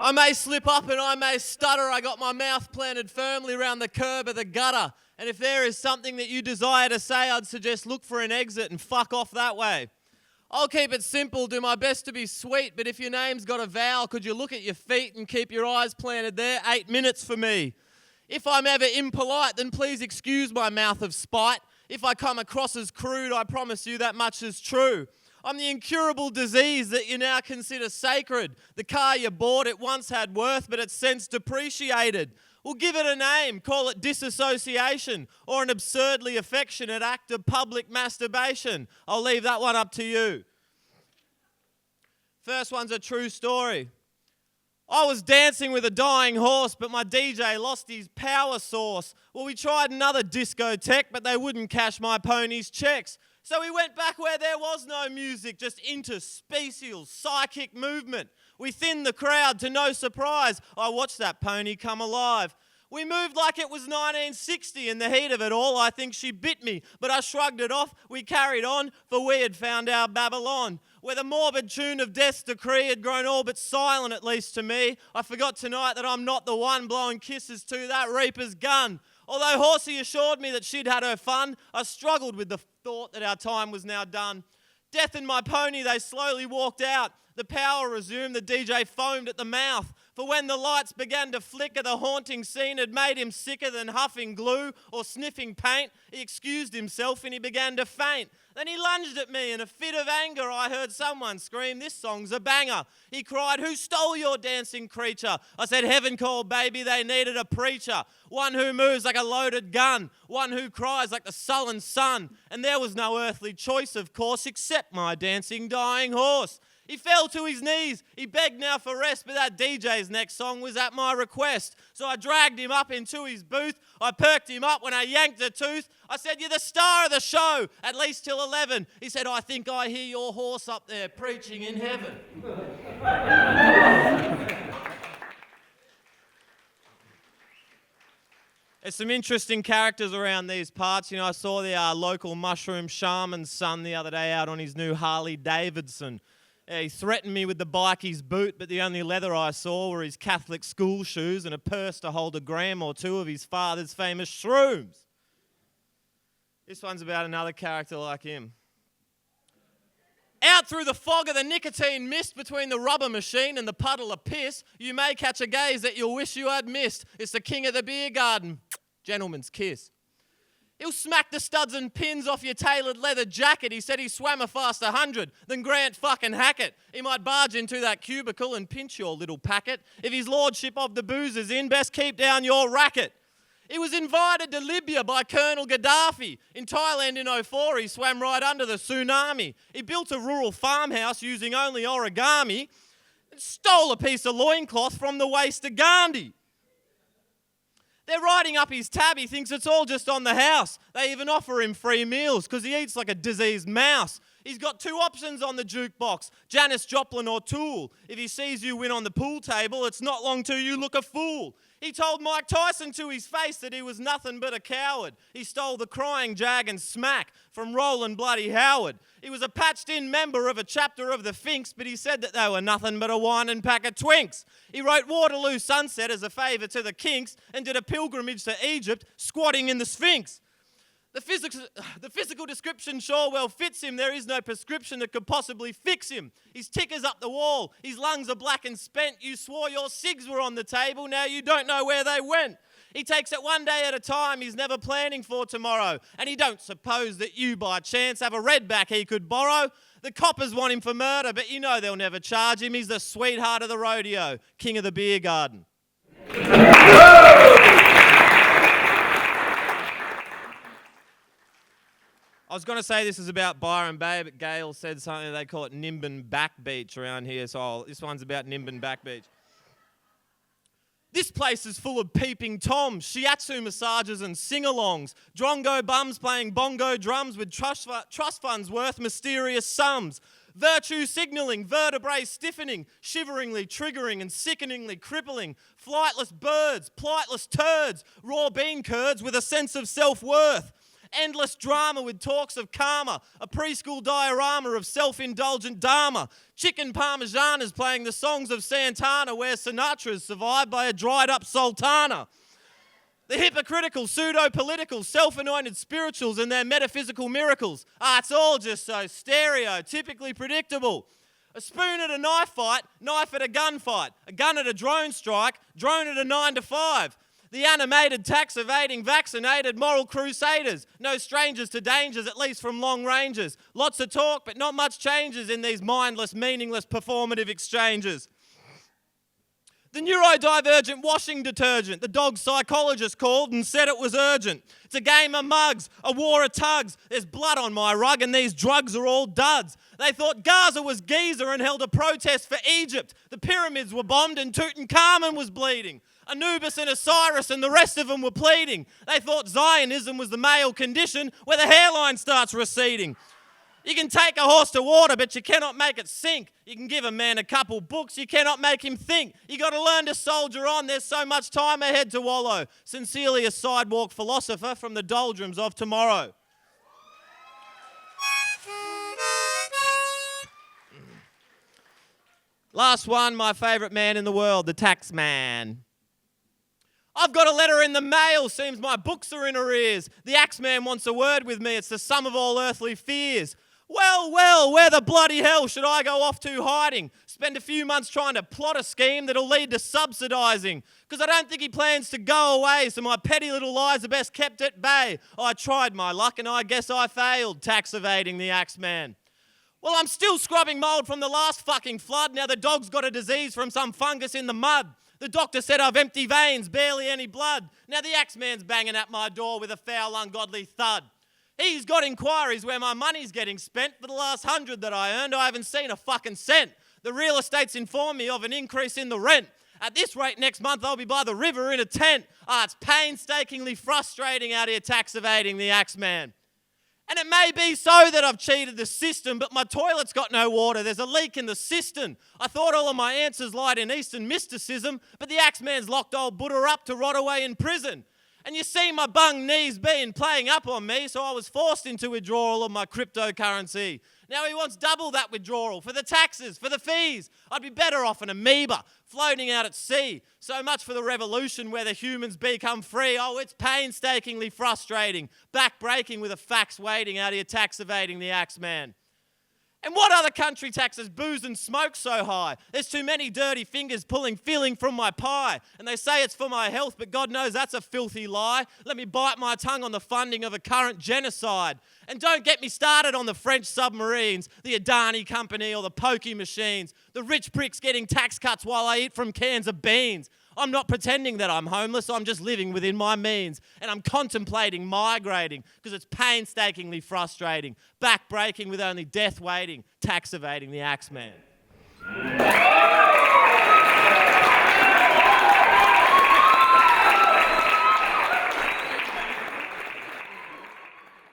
I may slip up and I may stutter. I got my mouth planted firmly around the curb of the gutter. And if there is something that you desire to say, I'd suggest look for an exit and fuck off that way. I'll keep it simple, do my best to be sweet, but if your name's got a vowel, could you look at your feet and keep your eyes planted there? 8 minutes for me. If I'm ever impolite, then please excuse my mouth of spite. If I come across as crude, I promise you that much is true. I'm the incurable disease that you now consider sacred. The car you bought, it once had worth, but it's since depreciated. We'll give it a name, call it disassociation, or an absurdly affectionate act of public masturbation. I'll leave that one up to you. First one's a true story. I was dancing with a dying horse, but my DJ lost his power source. Well, we tried another discotheque, but they wouldn't cash my pony's checks. So we went back where there was no music, just interspecial psychic movement. We thinned the crowd to no surprise. I watched that pony come alive. We moved like it was 1960. In the heat of it all, I think she bit me, but I shrugged it off. We carried on, for we had found our Babylon, where the morbid tune of death's decree had grown all but silent, at least to me. I forgot tonight that I'm not the one blowing kisses to that reaper's gun. Although Horsey assured me that she'd had her fun, I struggled with the thought that our time was now done. Death and my pony, they slowly walked out. The power resumed, the DJ foamed at the mouth. For when the lights began to flicker, the haunting scene had made him sicker than huffing glue or sniffing paint. He excused himself and he began to faint. Then he lunged at me. In a fit of anger, I heard someone scream, "This song's a banger." He cried, "Who stole your dancing creature?" I said, "Heaven called, baby, they needed a preacher. One who moves like a loaded gun. One who cries like the sullen sun." And there was no earthly choice, of course, except my dancing dying horse. He fell to his knees. He begged now for rest, but that DJ's next song was at my request. So I dragged him up into his booth. I perked him up when I yanked a tooth. I said, "You're the star of the show, at least till 11. He said, "I think I hear your horse up there preaching in heaven." There's some interesting characters around these parts. You know, I saw the local mushroom shaman's son the other day out on his new Harley Davidson. He threatened me with the bikies boot, but the only leather I saw were his Catholic school shoes and a purse to hold a gram or two of his father's famous shrooms. This one's about another character like him. Out through the fog of the nicotine mist between the rubber machine and the puddle of piss, you may catch a gaze that you'll wish you had missed. It's the king of the beer garden. Gentleman's kiss. He'll smack the studs and pins off your tailored leather jacket. He said he swam a fast 100 than Grant fucking Hackett. He might barge into that cubicle and pinch your little packet. If his lordship of the booze is in, best keep down your racket. He was invited to Libya by Colonel Gaddafi. In Thailand in 2004, he swam right under the tsunami. He built a rural farmhouse using only origami and stole a piece of loincloth from the waist of Gandhi. They're writing up his tab. He thinks it's all just on the house. They even offer him free meals because he eats like a diseased mouse. He's got two options on the jukebox, Janis Joplin or Tool. If he sees you win on the pool table, it's not long till you look a fool. He told Mike Tyson to his face that he was nothing but a coward. He stole the crying jag and smack from Roland Bloody Howard. He was a patched-in member of a chapter of the Finks, but he said that they were nothing but a wine and pack of twinks. He wrote Waterloo Sunset as a favour to the Kinks and did a pilgrimage to Egypt, squatting in the Sphinx. The physical description sure well fits him. There is no prescription that could possibly fix him. His ticker's up the wall. His lungs are black and spent. You swore your cigs were on the table. Now you don't know where they went. He takes it one day at a time. He's never planning for tomorrow. And he don't suppose that you by chance have a redback he could borrow. The coppers want him for murder, but you know they'll never charge him. He's the sweetheart of the rodeo, king of the beer garden. I was going to say this is about Byron Bay, but Gail said something. They call it NIMBIN Back Beach around here, so this one's about NIMBIN Back Beach. This place is full of peeping toms, shiatsu massages and sing-alongs, drongo bums playing bongo drums with trust funds worth mysterious sums. Virtue signalling, vertebrae stiffening, shiveringly triggering and sickeningly crippling. Flightless birds, plightless turds, raw bean curds with a sense of self-worth. Endless drama with talks of karma, a preschool diorama of self-indulgent dharma. Chicken parmesanas playing the songs of Santana where Sinatra's survived by a dried-up sultana. The hypocritical, pseudo-political, self-anointed spirituals and their metaphysical miracles. It's all just so stereotypically predictable. A spoon at a knife fight, knife at a gunfight. A gun at a drone strike, drone at a 9 to 5. The animated, tax-evading, vaccinated, moral crusaders. No strangers to dangers, at least from long ranges. Lots of talk, but not much changes in these mindless, meaningless, performative exchanges. The neurodivergent washing detergent, the dog's psychologist called and said it was urgent. It's a game of mugs, a war of tugs. There's blood on my rug and these drugs are all duds. They thought Gaza was Giza and held a protest for Egypt. The pyramids were bombed and Tutankhamun was bleeding. Anubis and Osiris and the rest of them were pleading. They thought Zionism was the male condition where the hairline starts receding. You can take a horse to water, but you cannot make it sink. You can give a man a couple books, you cannot make him think. You got to learn to soldier on, there's so much time ahead to wallow. Sincerely a sidewalk philosopher from the doldrums of tomorrow. Last one, my favourite man in the world, the tax man. I've got a letter in the mail, seems my books are in arrears. The Axeman wants a word with me, it's the sum of all earthly fears. Well, where the bloody hell should I go off to hiding? Spend a few months trying to plot a scheme that'll lead to subsidising. Because I don't think he plans to go away, so my petty little lies are best kept at bay. I tried my luck and I guess I failed, tax evading the Axeman. Well, I'm still scrubbing mould from the last fucking flood. Now the dog's got a disease from some fungus in the mud. The doctor said I've empty veins, barely any blood. Now the Axeman's banging at my door with a foul, ungodly thud. He's got inquiries where my money's getting spent. For the last 100 that I earned, I haven't seen a fucking cent. The real estate's informed me of an increase in the rent. At this rate, next month I'll be by the river in a tent. It's painstakingly frustrating out here tax evading the Axeman. And it may be so that I've cheated the system, but my toilet's got no water. There's a leak in the cistern. I thought all of my answers lied in Eastern mysticism, but the Axeman's locked old Buddha up to rot away in prison. And you see my bung knees been playing up on me, so I was forced into withdrawal of my cryptocurrency. Now he wants double that withdrawal for the taxes, for the fees. I'd be better off an amoeba floating out at sea. So much for the revolution where the humans become free. It's painstakingly frustrating. Back-breaking with a fax waiting out here tax evading the Axeman. And what other country taxes booze and smoke so high? There's too many dirty fingers pulling filling from my pie. And they say it's for my health, but God knows that's a filthy lie. Let me bite my tongue on the funding of a current genocide. And don't get me started on the French submarines, the Adani company or the pokey machines. The rich pricks getting tax cuts while I eat from cans of beans. I'm not pretending that I'm homeless, I'm just living within my means. And I'm contemplating migrating because it's painstakingly frustrating. Back-breaking with only death waiting, tax evading the Axeman.